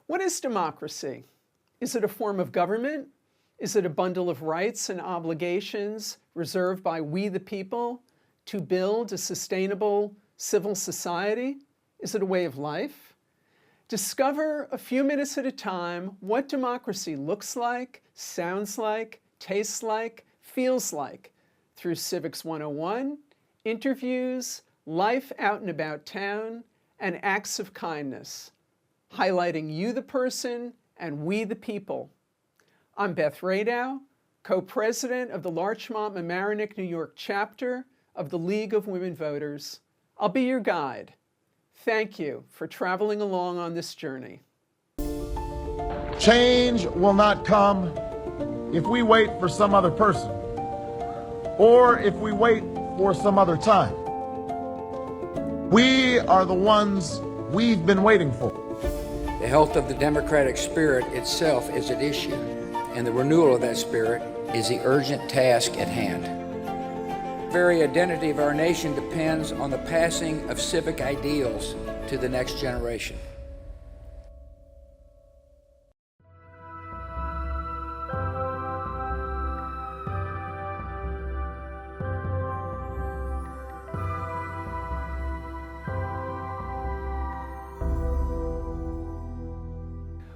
What is democracy? Is it a form of government? Is it a bundle of rights and obligations reserved by we the people to build a sustainable civil society? Is it a way of life? Discover a few minutes at a time what democracy looks like, sounds like, tastes like, feels like through Civics 101, interviews, life out and about town, and acts of kindness, highlighting you the person and we the people. I'm Beth Radow, co-president of the Larchmont-Mamaroneck, New York chapter of the League of Women Voters. I'll be your guide. Thank you for traveling along on this journey. Change will not come if we wait for some other person or if we wait for some other time. We are the ones we've been waiting for. The health of the democratic spirit itself is at issue, and the renewal of that spirit is the urgent task at hand. The very identity of our nation depends on the passing of civic ideals to the next generation.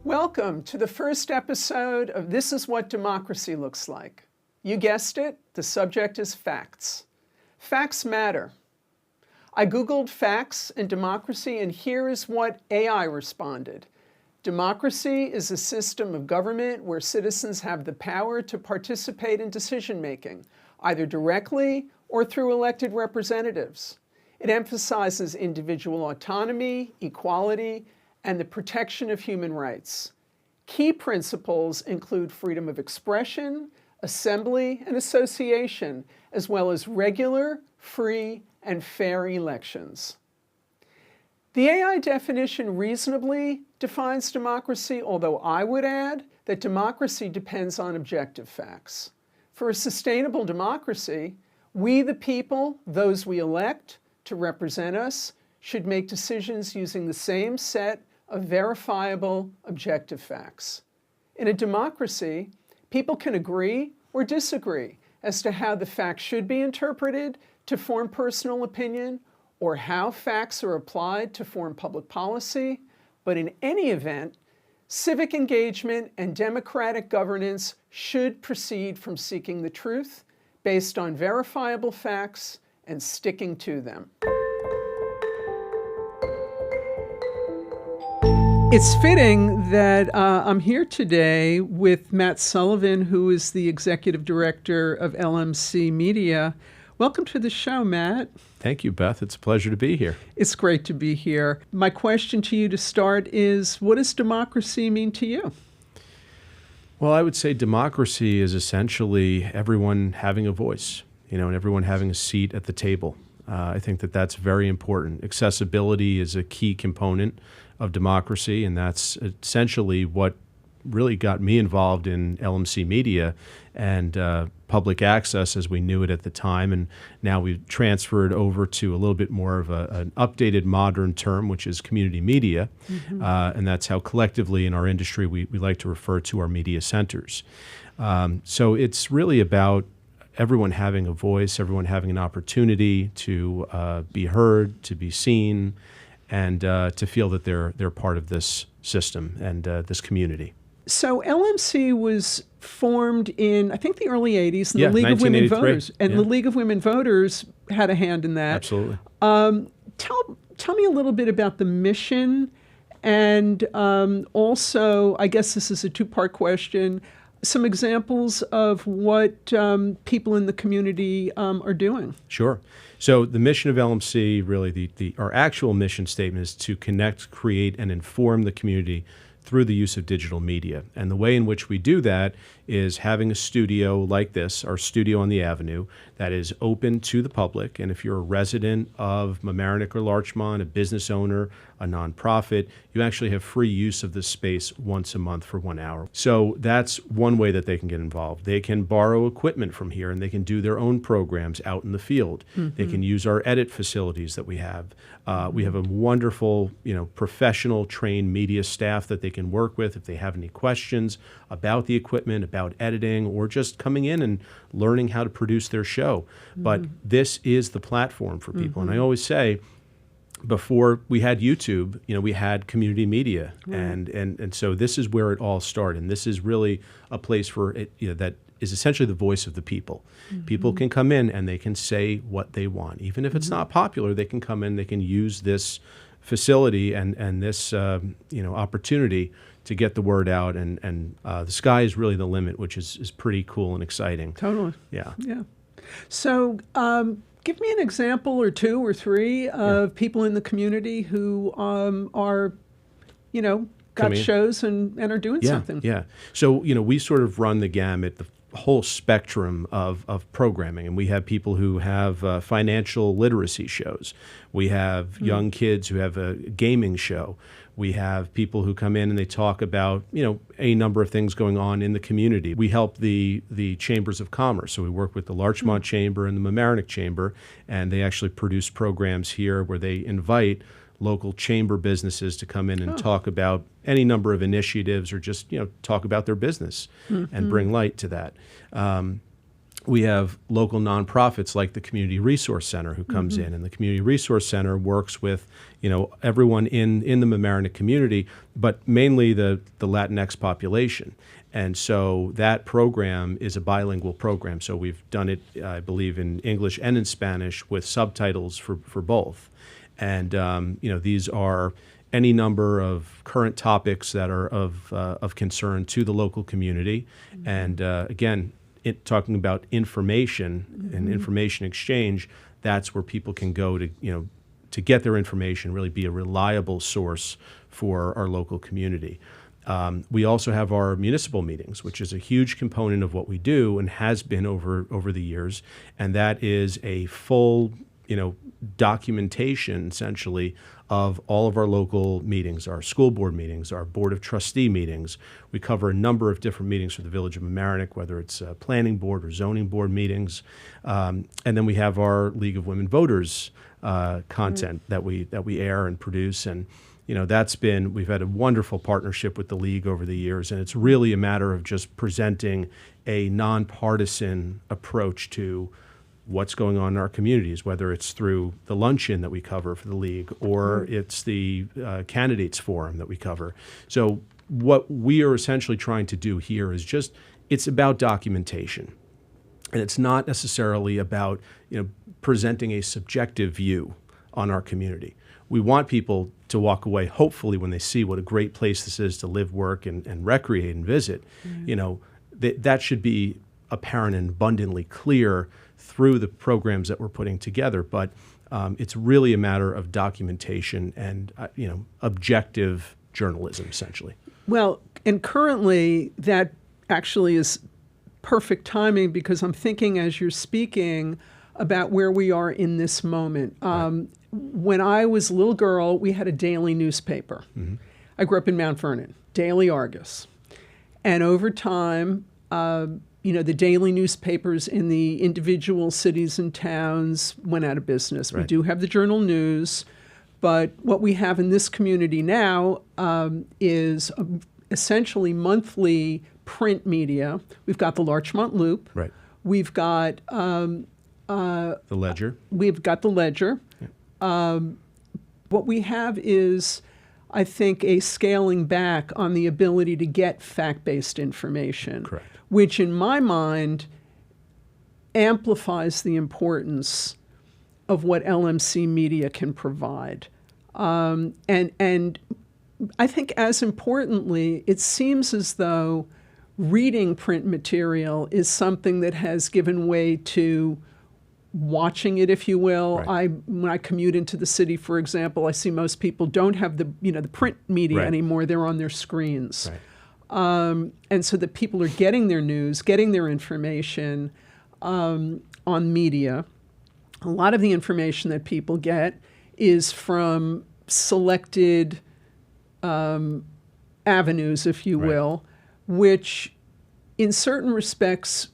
Welcome to the first episode of This Is What Democracy Looks Like. You guessed it, the subject is facts. Facts matter. I Googled facts and democracy, and here is what AI responded. Democracy is a system of government where citizens have the power to participate in decision-making, either directly or through elected representatives. It emphasizes individual autonomy, equality, and the protection of human rights. Key principles include freedom of expression, assembly, and association, as well as regular, free, and fair elections. The AI definition reasonably defines democracy, although I would add that democracy depends on objective facts. For a sustainable democracy, we the people, those we elect to represent us, should make decisions using the same set of verifiable, objective facts. In a democracy, people can agree or disagree as to how the facts should be interpreted to form personal opinion or how facts are applied to form public policy, but in any event, civic engagement and democratic governance should proceed from seeking the truth based on verifiable facts and sticking to them. It's fitting that I'm here today with Matt Sullivan, who is the Executive Director of LMC Media. Welcome to the show, Matt. Thank you, Beth. It's a pleasure to be here. It's great to be here. My question to you to start is, what does democracy mean to you? Well, I would say democracy is essentially everyone having a voice, and everyone having a seat at the table. I think that that's very important. Accessibility is a key component of democracy, and that's essentially what really got me involved in LMC Media and public access as we knew it at the time. And now we've transferred over to a little bit more of an updated modern term, which is community media. Mm-hmm. And that's how collectively in our industry we like to refer to our media centers. So it's really about everyone having a voice, everyone having an opportunity to be heard, to be seen, and to feel that they're part of this system and this community. So LMC was formed in, I think, the early 80s, in the League of Women Voters. And the League of Women Voters had a hand in that. Absolutely. Tell me a little bit about the mission, and also, I guess this is a two-part question, some examples of what people in the community are doing. Sure. So the mission of LMC, really our actual mission statement is to connect, create, and inform the community through the use of digital media. And the way in which we do that is having a studio like this, our studio on the Avenue, that is open to the public. And if you're a resident of Mamaroneck or Larchmont, a business owner, a nonprofit, you actually have free use of this space once a month for 1 hour. So that's one way that they can get involved. They can borrow equipment from here and they can do their own programs out in the field. Mm-hmm. They can use our edit facilities that we have. We have a wonderful, professional trained media staff that they can can work with if they have any questions about the equipment, about editing, or just coming in and learning how to produce their show. But this is the platform for people. And I always say, before we had YouTube, we had community media, and so this is where it all started. And this is really a place for it, that is essentially the voice of the people. People can come in and they can say what they want, even if it's not popular. They can come in, they can use this facility and this opportunity to get the word out, and the sky is really the limit, which is pretty cool and exciting. Totally. Yeah. Yeah. So give me an example or two or three of people in the community who are, got shows and are doing something. Yeah. So, we sort of run the gamut, the whole spectrum of programming. And we have people who have financial literacy shows. We have young kids who have a gaming show. We have people who come in and they talk about, a number of things going on in the community. We help the chambers of commerce. So we work with the Larchmont Chamber and the Mamaroneck Chamber, and they actually produce programs here where they invite local chamber businesses to come in and talk about any number of initiatives, or just talk about their business and bring light to that. We have local nonprofits like the Community Resource Center who comes in, and the Community Resource Center works with everyone in the Mamaroneck community, but mainly the Latinx population. And so that program is a bilingual program. So we've done it, I believe, in English and in Spanish with subtitles for both. And these are any number of current topics that are of concern to the local community. And again, talking about information and information exchange, that's where people can go to get their information, really be a reliable source for our local community. We also have our municipal meetings, which is a huge component of what we do and has been over the years, and that is a full documentation essentially of all of our local meetings, our school board meetings, our board of trustee meetings. We cover a number of different meetings for the Village of Mamaroneck, whether it's planning board or zoning board meetings. And then we have our League of Women Voters content that we air and produce. And we've had a wonderful partnership with the League over the years, and it's really a matter of just presenting a nonpartisan approach to what's going on in our communities, whether it's through the Luncheon that we cover for the League, or it's the Candidates Forum that we cover. So what we are essentially trying to do here is it's about documentation. And it's not necessarily about presenting a subjective view on our community. We want people to walk away, hopefully, when they see what a great place this is to live, work, and recreate and visit. That should be apparent and abundantly clear through the programs that we're putting together. But it's really a matter of documentation and objective journalism, essentially. Well, and currently that actually is perfect timing, because I'm thinking as you're speaking about where we are in this moment. When I was a little girl, we had a daily newspaper. I grew up in Mount Vernon, Daily Argus. And over time, the daily newspapers in the individual cities and towns went out of business. We do have the Journal News, but what we have in this community now is essentially monthly print media. We've got the Larchmont Loop. We've got the Ledger. We've got the Ledger. What we have is, I think, a scaling back on the ability to get fact-based information. Correct. Which in my mind amplifies the importance of what LMC Media can provide. And I think as importantly, it seems as though reading print material is something that has given way to watching it, if you will. When I commute into the city, for example, I see most people don't have the print media anymore. They're on their screens. And so that people are getting their news, getting their information on media. A lot of the information that people get is from selected avenues, if you will, which in certain respects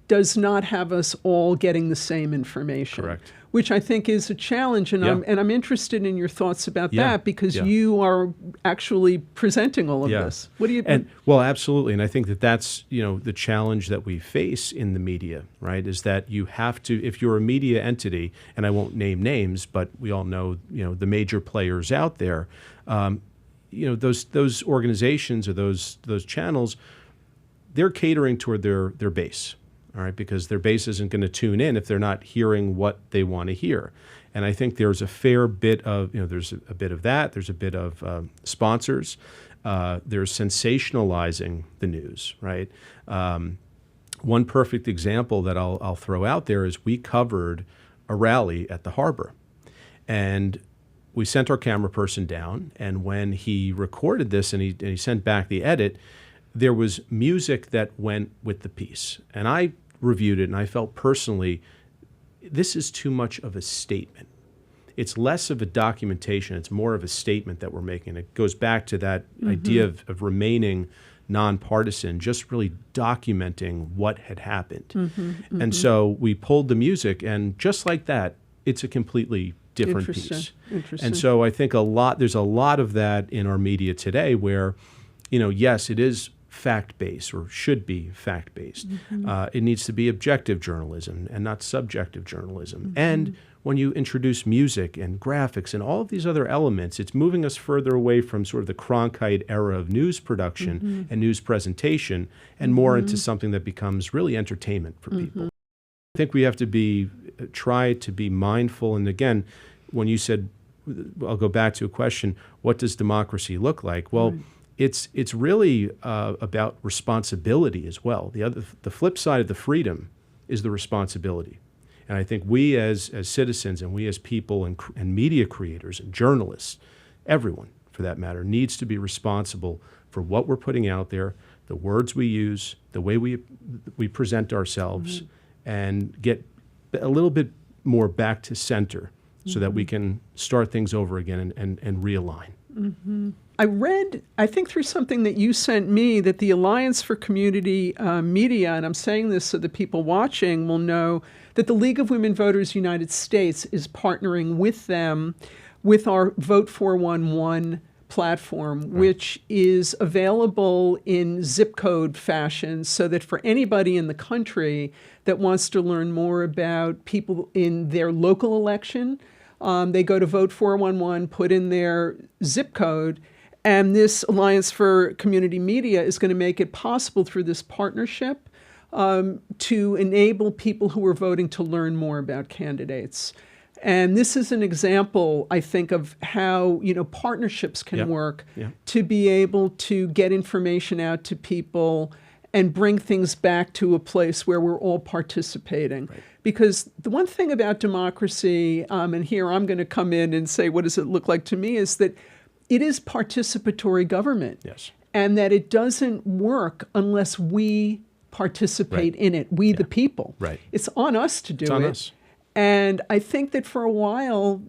does not have us all getting the same information. which I think is a challenge. And, Yeah. I'm interested in your thoughts about Yeah. that, because Yeah. you are actually presenting all of Yeah. this. What do you Well, absolutely. And I think that that's, the challenge that we face in the media, right? Is that you have to, if you're a media entity, and I won't name names, but we all know, the major players out there, those organizations or those channels, they're catering toward their base, all right, because their base isn't going to tune in if they're not hearing what they want to hear. And I think there's a fair bit of, there's a bit of that. There's a bit of sponsors. There's sensationalizing the news, right? One perfect example that I'll throw out there is we covered a rally at the harbor, and we sent our camera person down. And when he recorded this and he sent back the edit, there was music that went with the piece. And I reviewed it, and I felt personally, this is too much of a statement. It's less of a documentation. It's more of a statement that we're making. It goes back to that idea of remaining nonpartisan, just really documenting what had happened. And so we pulled the music, and just like that, it's a completely different piece. Interesting. And so I think there's a lot of that in our media today where, yes, it is fact-based, or should be fact-based. It needs to be objective journalism and not subjective journalism. And when you introduce music and graphics and all of these other elements, it's moving us further away from sort of the Cronkite era of news production and news presentation, and more into something that becomes really entertainment for people. I think we have to try to be mindful. And again, when you said, I'll go back to a question, what does democracy look like? Well, it's really about responsibility as well. The flip side of the freedom is the responsibility. And I think we as citizens, and we as people and media creators and journalists, everyone for that matter, needs to be responsible for what we're putting out there, the words we use, the way we present ourselves, and get a little bit more back to center so that we can start things over again and realign. I read, I think through something that you sent me, that the Alliance for Community Media, and I'm saying this so that people watching will know, that the League of Women Voters United States is partnering with them with our Vote 411 platform, which is available in zip code fashion, so that for anybody in the country that wants to learn more about people in their local election, they go to Vote 411, put in their zip code, and this Alliance for Community Media is going to make it possible through this partnership to enable people who are voting to learn more about candidates. And this is an example, I think, of how partnerships can work to be able to get information out to people and bring things back to a place where we're all participating. Right. Because the one thing about democracy, and here I'm going to come in and say, what does it look like to me, is that it is participatory government. Yes. And that it doesn't work unless we participate in it, we the people. Right. It's on us to do it. It's on us. And I think that for a while,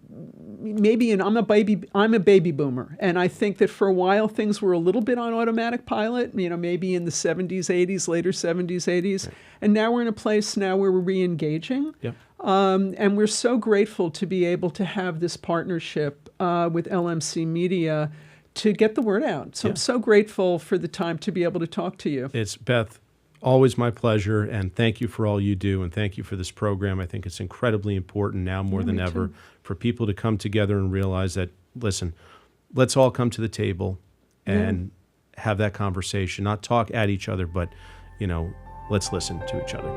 maybe, and I'm a baby boomer, and I think that for a while things were a little bit on automatic pilot, maybe in the 70s, 80s, later 70s, 80s. Right. And now we're in a place now where we're re-engaging. Yep. And we're so grateful to be able to have this partnership with LMC Media to get the word out. So I'm so grateful for the time to be able to talk to you. It's Beth. Always my pleasure, and thank you for all you do, and thank you for this program. I think it's incredibly important now more than ever for people to come together and realize that, listen, let's all come to the table and have that conversation, not talk at each other, but, let's listen to each other.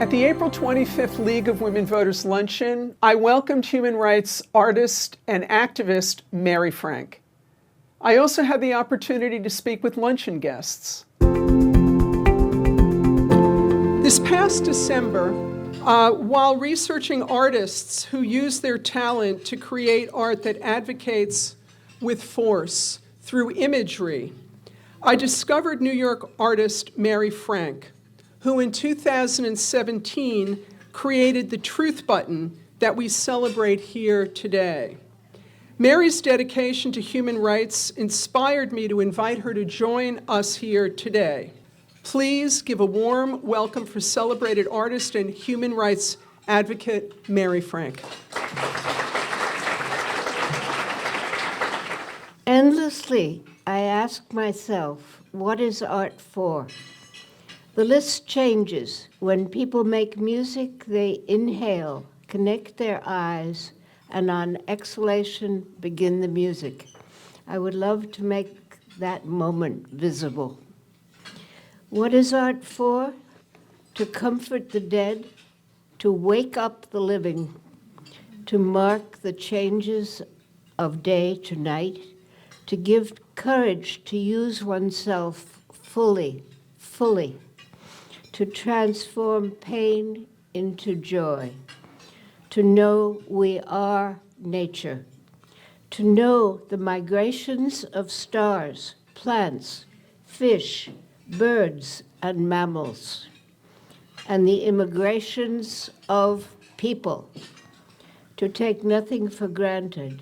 At the April 25th League of Women Voters Luncheon, I welcomed human rights artist and activist Mary Frank. I also had the opportunity to speak with luncheon guests. This past December, while researching artists who use their talent to create art that advocates with force through imagery, I discovered New York artist Mary Frank, who in 2017 created the truth button that we celebrate here today. Mary's dedication to human rights inspired me to invite her to join us here today. Please give a warm welcome for celebrated artist and human rights advocate, Mary Frank. Endlessly, I ask myself, what is art for? The list changes. When people make music, they inhale, connect their eyes, and on exhalation, begin the music. I would love to make that moment visible. What is art for? To comfort the dead, to wake up the living, to mark the changes of day to night, to give courage to use oneself fully, to transform pain into joy, to know we are nature, to know the migrations of stars, plants, fish, birds, and mammals, and the immigrations of people, to take nothing for granted.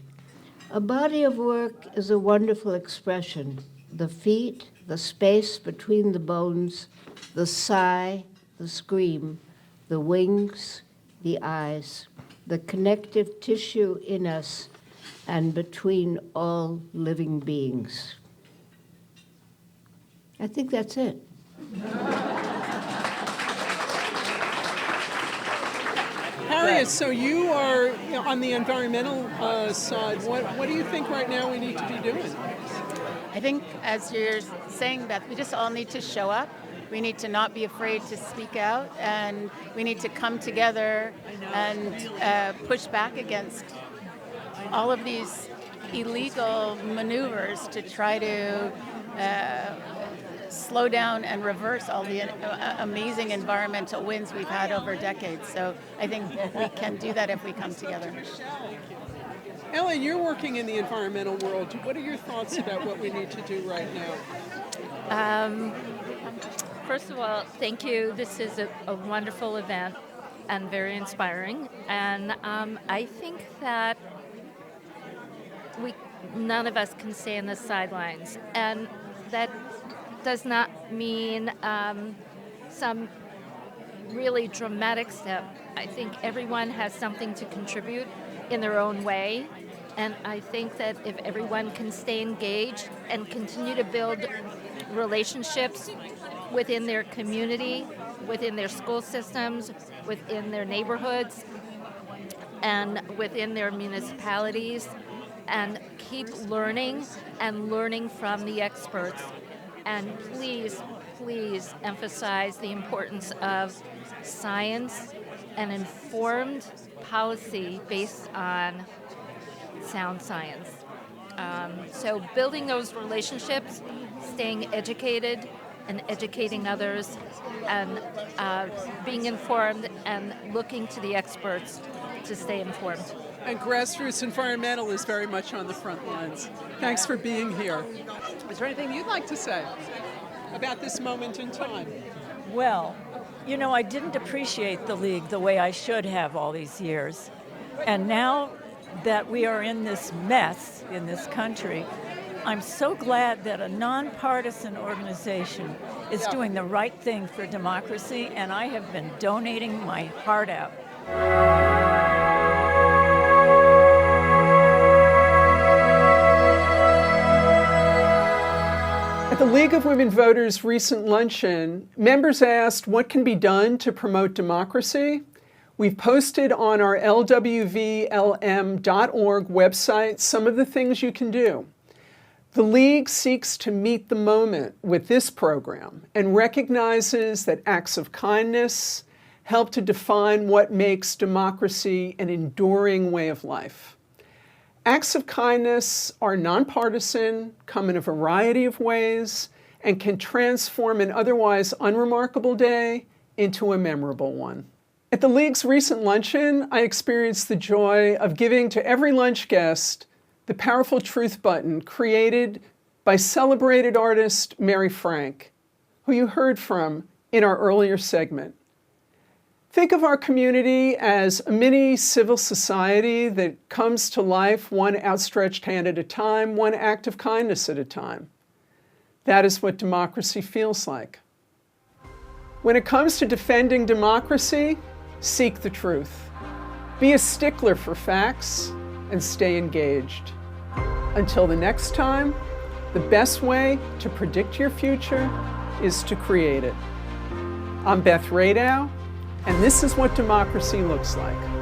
A body of work is a wonderful expression. The feet, the space between the bones, the sigh, the scream, the wings, the eyes, the connective tissue in us and between all living beings. I think that's it. Harriet, so you are on the environmental side. What do you think right now we need to be doing? I think, as you're saying, Beth, we just all need to show up. We need to not be afraid to speak out, and we need to come together and push back against all of these illegal maneuvers to try to slow down and reverse all the amazing environmental wins we've had over decades. So I think we can do that if we come together. Ellen, you're working in the environmental world. What are your thoughts about what we need to do right now? First of all, thank you. This is a wonderful event and very inspiring. And I think that none of us can stay on the sidelines. And that does not mean some really dramatic step. I think everyone has something to contribute in their own way. And I think that if everyone can stay engaged and continue to build relationships within their community, within their school systems, within their neighborhoods, and within their municipalities, and keep learning and learning from the experts. And please, please emphasize the importance of science and informed policy based on sound science. So building those relationships, staying educated and educating others, and being informed and looking to the experts to stay informed. And grassroots environmental is very much on the front lines. Thanks for being here. Is there anything you'd like to say about this moment in time? Well, you know, I didn't appreciate the League the way I should have all these years. And now that we are in this mess in this country, I'm so glad that a nonpartisan organization is doing the right thing for democracy, and I have been donating my heart out. At the League of Women Voters' recent luncheon, members asked what can be done to promote democracy. We've posted on our lwvlm.org website some of the things you can do. The League seeks to meet the moment with this program and recognizes that acts of kindness help to define what makes democracy an enduring way of life. Acts of kindness are nonpartisan, come in a variety of ways, and can transform an otherwise unremarkable day into a memorable one. At the League's recent luncheon, I experienced the joy of giving to every lunch guest the powerful truth button created by celebrated artist Mary Frank, who you heard from in our earlier segment. Think of our community as a mini civil society that comes to life one outstretched hand at a time, one act of kindness at a time. That is what democracy feels like. When it comes to defending democracy, seek the truth. Be a stickler for facts and stay engaged. Until the next time, the best way to predict your future is to create it. I'm Beth Radow, and this is what democracy looks like.